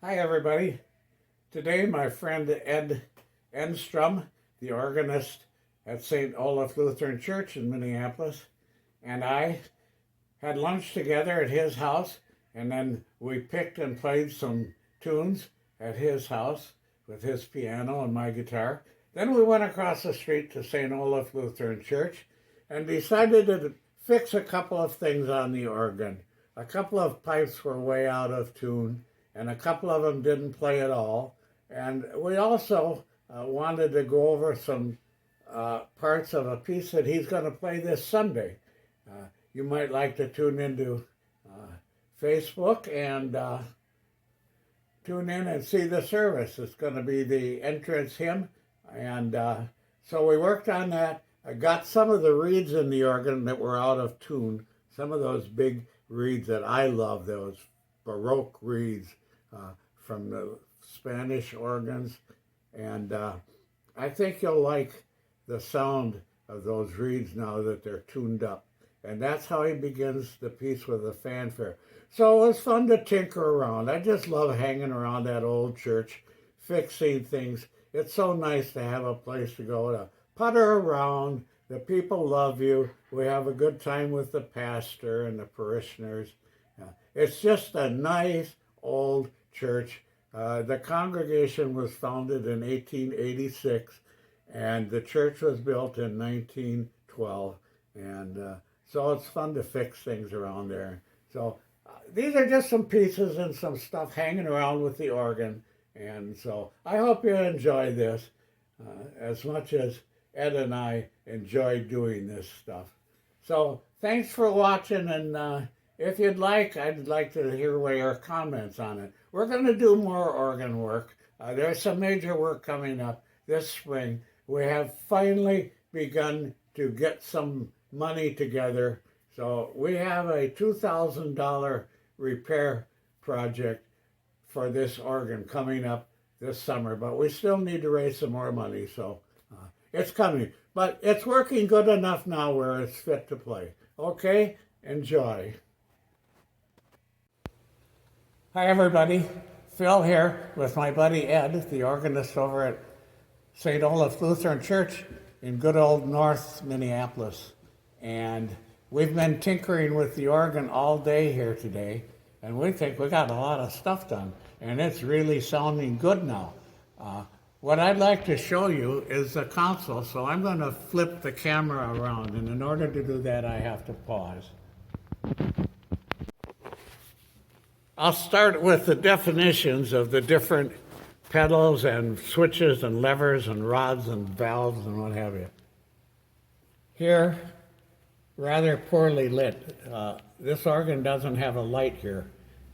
Hi, everybody. Today, my friend Ed Enstrom, the organist at St. Olaf Lutheran Church in Minneapolis, and I had lunch together at his house, and then we picked and played some tunes at his house with his piano and my guitar. Then we went across the street to St. Olaf Lutheran Church and decided to fix a couple of things on the organ. A couple of pipes were way out of tune, and a couple of them didn't play at all. And we also wanted to go over some parts of a piece that he's going to play this Sunday. You might like to tune into Facebook and tune in and see the service. It's going to be the entrance hymn. And so we worked on that. I got some of the reeds in the organ that were out of tune, some of those big reeds that I love, those Baroque reeds from the Spanish organs, and I think you'll like the sound of those reeds now that they're tuned up. And that's how he begins the piece, with a fanfare. So it was fun to tinker around. I just love hanging around that old church, fixing things. It's so nice to have a place to go to putter around. The people love you. We have a good time with the pastor and the parishioners. It's just a nice old church. The congregation was founded in 1886, and the church was built in 1912. And so it's fun to fix things around there. So these are just some pieces and some stuff hanging around with the organ. And so I hope you enjoy this as much as Ed and I enjoy doing this stuff. So thanks for watching, and if you'd like, I'd like to hear your comments on it. We're going to do more organ work. There's some major work coming up this spring. We have finally begun to get some money together. So we have a $2,000 repair project for this organ coming up this summer, but we still need to raise some more money, so it's coming. But it's working good enough now where it's fit to play. Okay, enjoy. Hi, everybody. Phil here with my buddy Ed, the organist over at St. Olaf Lutheran Church in good old North Minneapolis. And we've been tinkering with the organ all day here today, and we think we got a lot of stuff done, and it's really sounding good now. What I'd like to show you is the console, so I'm going to flip the camera around, and in order to do that, I have to pause. I'll start with the definitions of the different pedals and switches and levers and rods and valves and what have you. Here, rather poorly lit. This organ doesn't have a light here,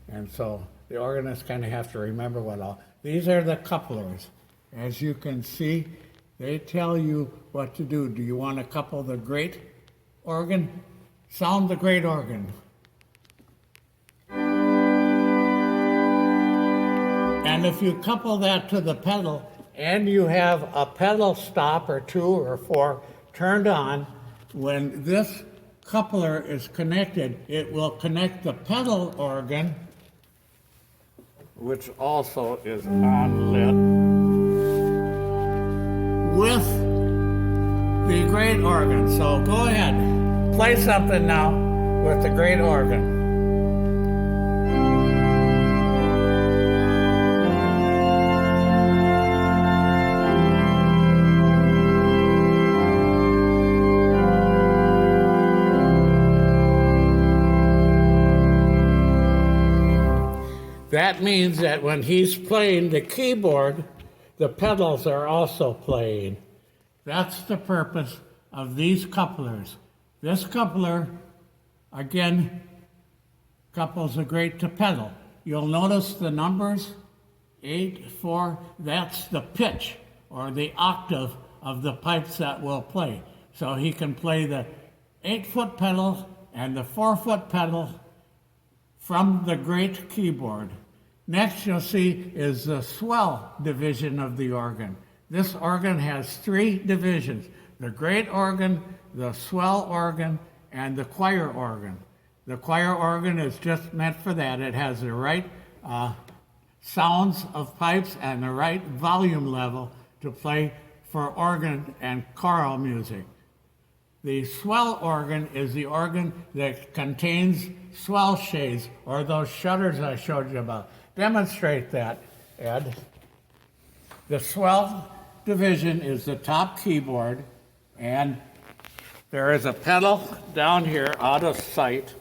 and so the organists kind of have to remember what all. These are the couplers. As you can see, they tell you what to do. Do you want to couple the great organ? Sound the great organ. And if you couple that to the pedal, and you have a pedal stop or 2 or 4 turned on, when this coupler is connected, it will connect the pedal organ, which also is on lit, with the great organ. So go ahead, play something now with the great organ. That means that when he's playing the keyboard, the pedals are also playing. That's the purpose of these couplers. This coupler, again, couples the great to pedal. You'll notice the numbers, 8, 4, that's the pitch or the octave of the pipes that will play. So he can play the 8-foot pedal and the 4-foot pedal from the great keyboard. Next you'll see is the swell division of the organ. This organ has 3 divisions: the great organ, the swell organ, and the choir organ. The choir organ is just meant for that. It has the right sounds of pipes and the right volume level to play for organ and choral music. The swell organ is the organ that contains swell shades, or those shutters I showed you about. Demonstrate that, Ed. The swell division is the top keyboard, and there is a pedal down here out of sight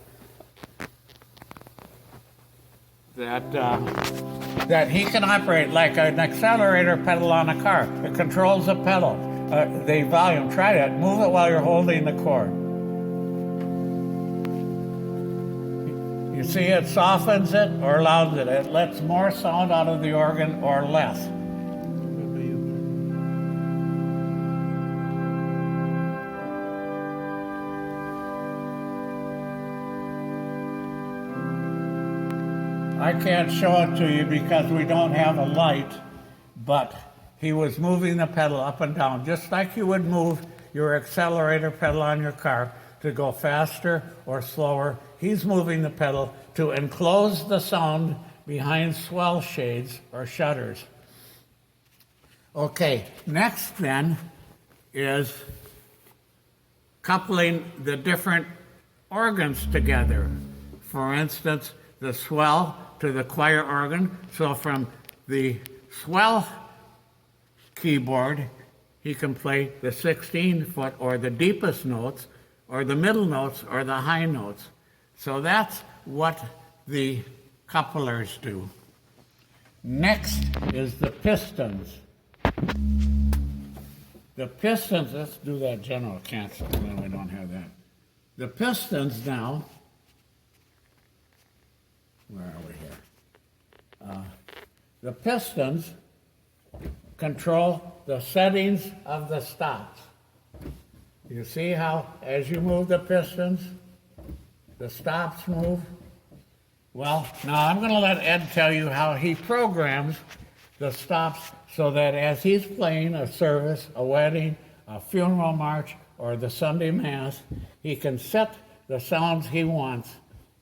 that he can operate like an accelerator pedal on a car. It controls the pedal, the volume. Try that. Move it while you're holding the cord. You see, it softens it or loudens it. It lets more sound out of the organ or less. I can't show it to you because we don't have a light, but he was moving the pedal up and down, just like you would move your accelerator pedal on your car to go faster or slower. He's moving the pedal to enclose the sound behind swell shades or shutters. Okay, next then is coupling the different organs together. For instance, the swell to the choir organ. So from the swell keyboard, he can play the 16-foot or the deepest notes or the middle notes or the high notes. So that's what the couplers do. Next is the pistons. The pistons, let's do that general cancel, then we don't have that. The pistons now, where are we here? The pistons control the settings of the stops. You see how as you move the pistons, the stops move? Well, now I'm going to let Ed tell you how he programs the stops so that as he's playing a service, a wedding, a funeral march, or the Sunday Mass, he can set the sounds he wants.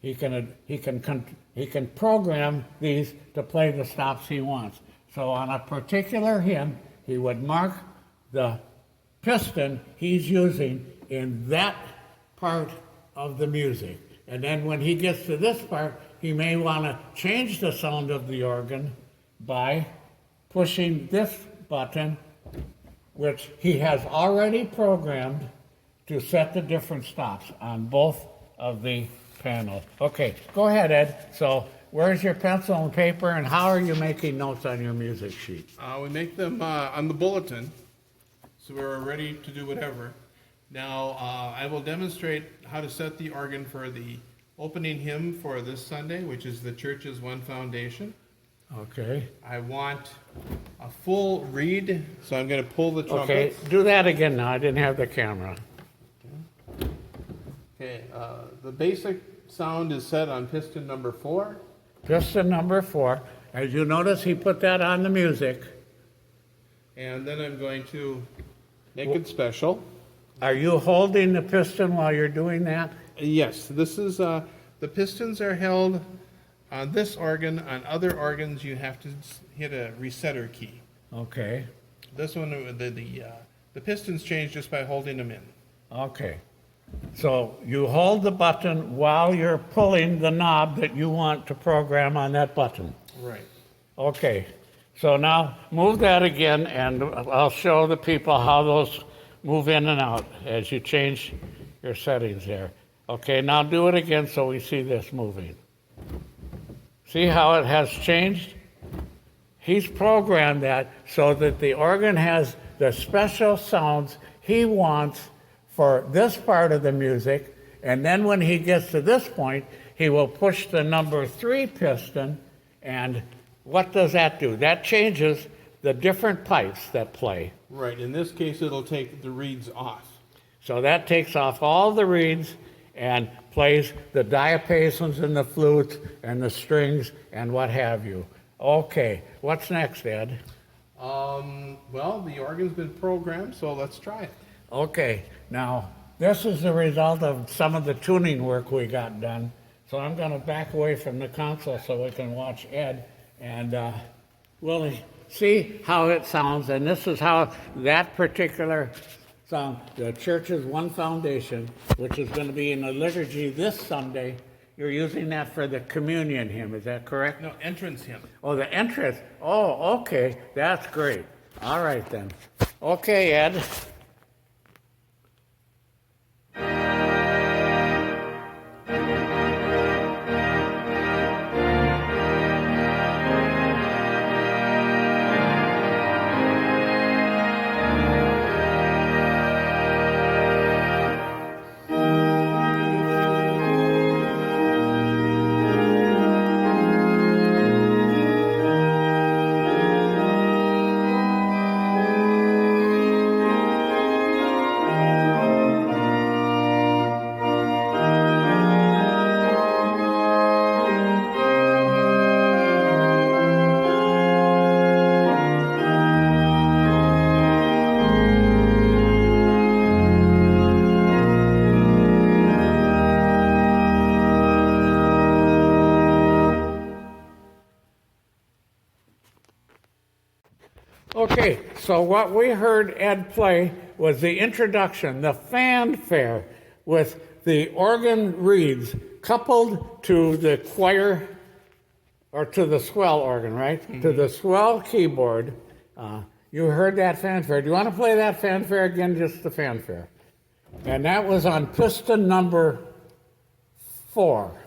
He can program these to play the stops he wants. So on a particular hymn, he would mark the piston he's using in that part of the music. And then when he gets to this part, he may want to change the sound of the organ by pushing this button, which he has already programmed to set the different stops on both of the panels. Okay, go ahead, Ed. So where's your pencil and paper, and how are you making notes on your music sheet? We make them on the bulletin, so we're ready to do whatever. Now, I will demonstrate how to set the organ for the opening hymn for this Sunday, which is the church's One Foundation. Okay. I want a full reed, so I'm going to pull the trumpet. Okay, do that again now. I didn't have the camera. Okay, the basic sound is set on piston number 4. Piston number 4. As you notice, he put that on the music. And then I'm going to make it special. Are you holding the piston while you're doing that? Yes, this is, the pistons are held on this organ. On other organs, you have to hit a resetter key. Okay. This one, the pistons change just by holding them in. Okay. So you hold the button while you're pulling the knob that you want to program on that button. Right. Okay. So now move that again, and I'll show the people how those move in and out as you change your settings there. Okay, now do it again so we see this moving. See how it has changed? He's programmed that so that the organ has the special sounds he wants for this part of the music, and then when he gets to this point, he will push the number 3 piston, and what does that do? That changes the different pipes that play. Right, in this case, it'll take the reeds off. So that takes off all the reeds and plays the diapasons and the flutes and the strings and what have you. Okay, what's next, Ed? Well, the organ's been programmed, so let's try it. Okay, now this is the result of some of the tuning work we got done. So I'm going to back away from the console so we can watch Ed And we'll see how it sounds. And this is how that particular song, the church's One Foundation, which is going to be in the liturgy this Sunday. You're using that for the communion hymn, is that correct? No, entrance hymn. Oh, the entrance. Oh, okay. That's great. All right, then. Okay, Ed. Okay, so what we heard Ed play was the introduction, the fanfare, with the organ reeds coupled to the choir, or to the swell organ, right? Mm-hmm. To the swell keyboard. You heard that fanfare. Do you want to play that fanfare again, just the fanfare? And that was on piston number 4.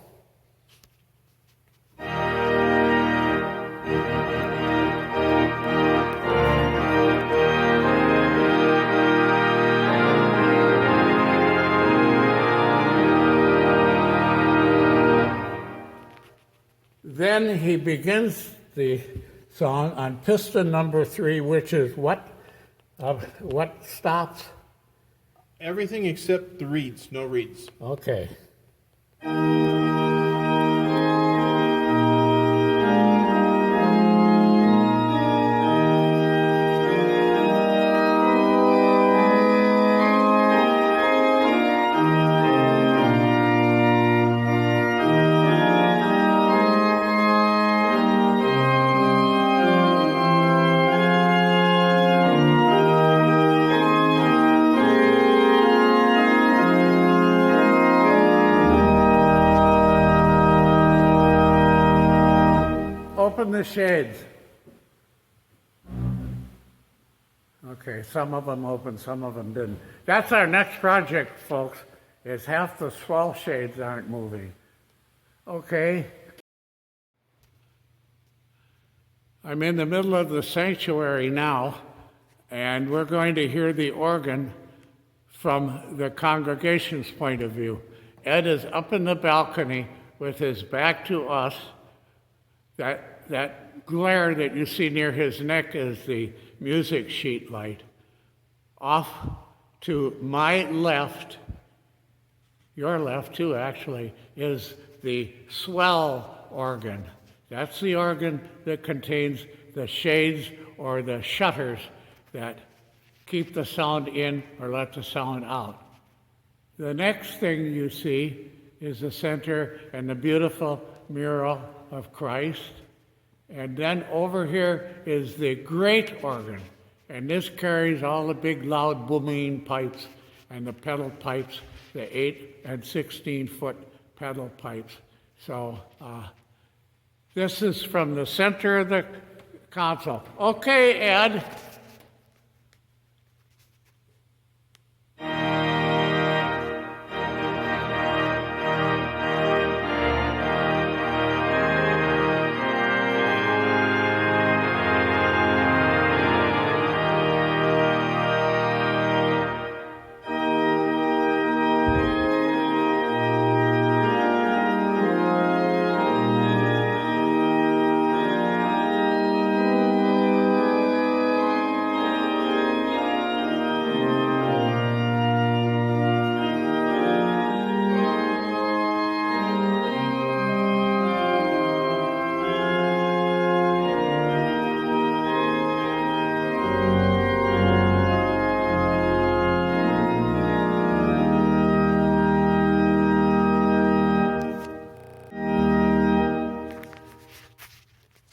Then he begins the song on piston number 3, which is what? What stops? Everything except the reeds, no reeds. Okay. Open the shades. Okay, some of them opened, some of them didn't. That's our next project, folks, is half the swell shades aren't moving. Okay. I'm in the middle of the sanctuary now, and we're going to hear the organ from the congregation's point of view. Ed is up in the balcony with his back to us. That glare that you see near his neck is the music sheet light. Off to my left, your left too actually, is the swell organ. That's the organ that contains the shades or the shutters that keep the sound in or let the sound out. The next thing you see is the center and the beautiful mural of Christ. And then over here is the great organ. And this carries all the big loud booming pipes and the pedal pipes, the 8 and 16-foot pedal pipes. So this is from the center of the console. Okay, Ed.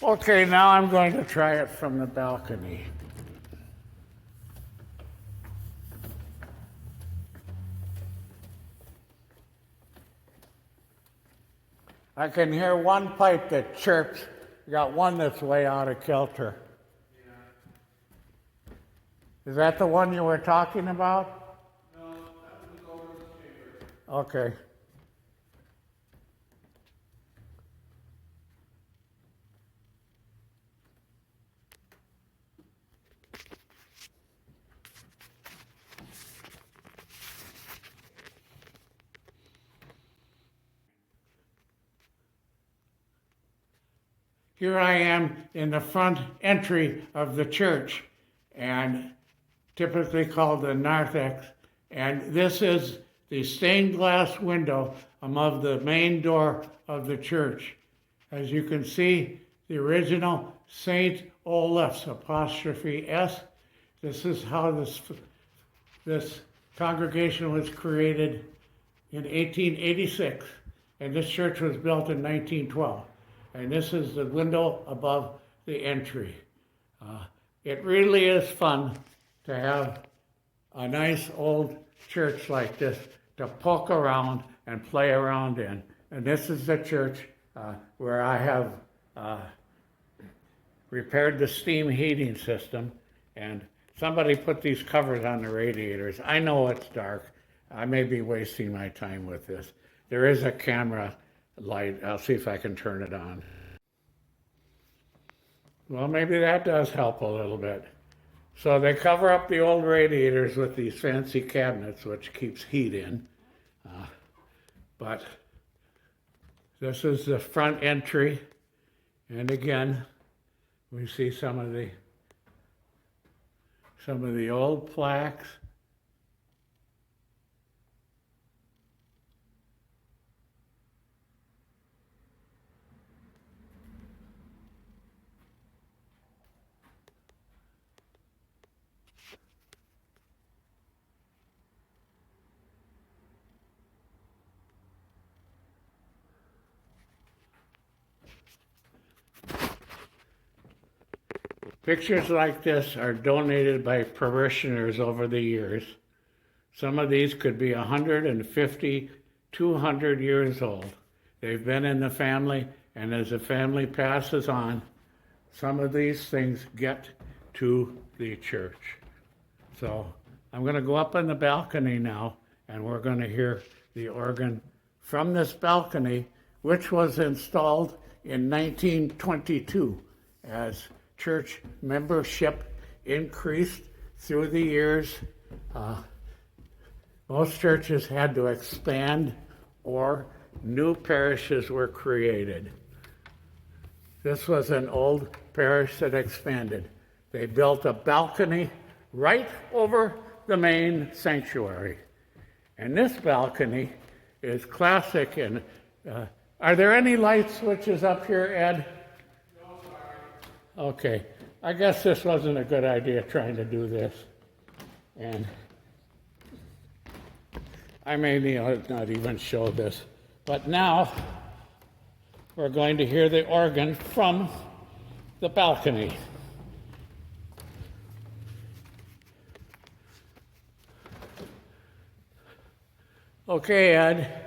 Okay, now I'm going to try it from the balcony. I can hear one pipe that chirps. You got one that's way out of kilter. Is that the one you were talking about? No, that was over the chamber. Okay. Here I am in the front entry of the church, and typically called the narthex, and this is the stained glass window above the main door of the church. As you can see, the original Saint Olaf's apostrophe S. This is how this congregation was created in 1886, and this church was built in 1912. And this is the window above the entry. It really is fun to have a nice old church like this to poke around and play around in. And this is the church where I have repaired the steam heating system, and somebody put these covers on the radiators. I know it's dark. I may be wasting my time with this. There is a camera light. I'll see if I can turn it on. Well, maybe that does help a little bit. So they cover up the old radiators with these fancy cabinets, which keeps heat in. But this is the front entry. And again, we see some of the old plaques. Pictures like this are donated by parishioners over the years. Some of these could be 150, 200 years old. They've been in the family, and as the family passes on, some of these things get to the church. So I'm going to go up on the balcony now, and we're going to hear the organ from this balcony, which was installed in 1922 as church membership increased through the years. Most churches had to expand or new parishes were created. This was an old parish that expanded. They built a balcony right over the main sanctuary. And this balcony is classic. And are there any light switches up here, Ed? Okay, I guess this wasn't a good idea trying to do this. And I may not even show this. But now we're going to hear the organ from the balcony. Okay, Ed.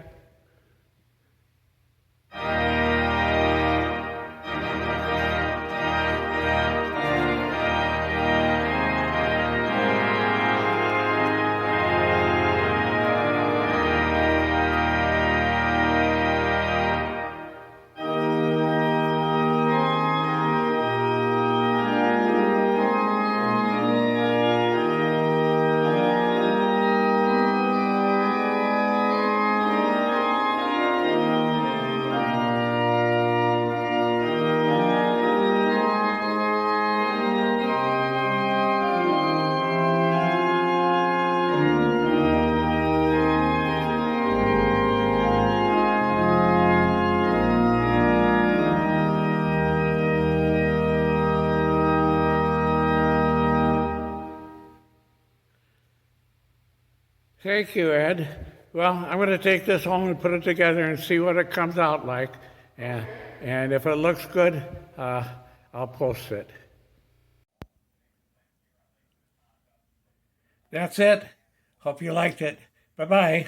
Thank you, Ed. Well, I'm going to take this home and put it together and see what it comes out like. And if it looks good, I'll post it. That's it. Hope you liked it. Bye-bye.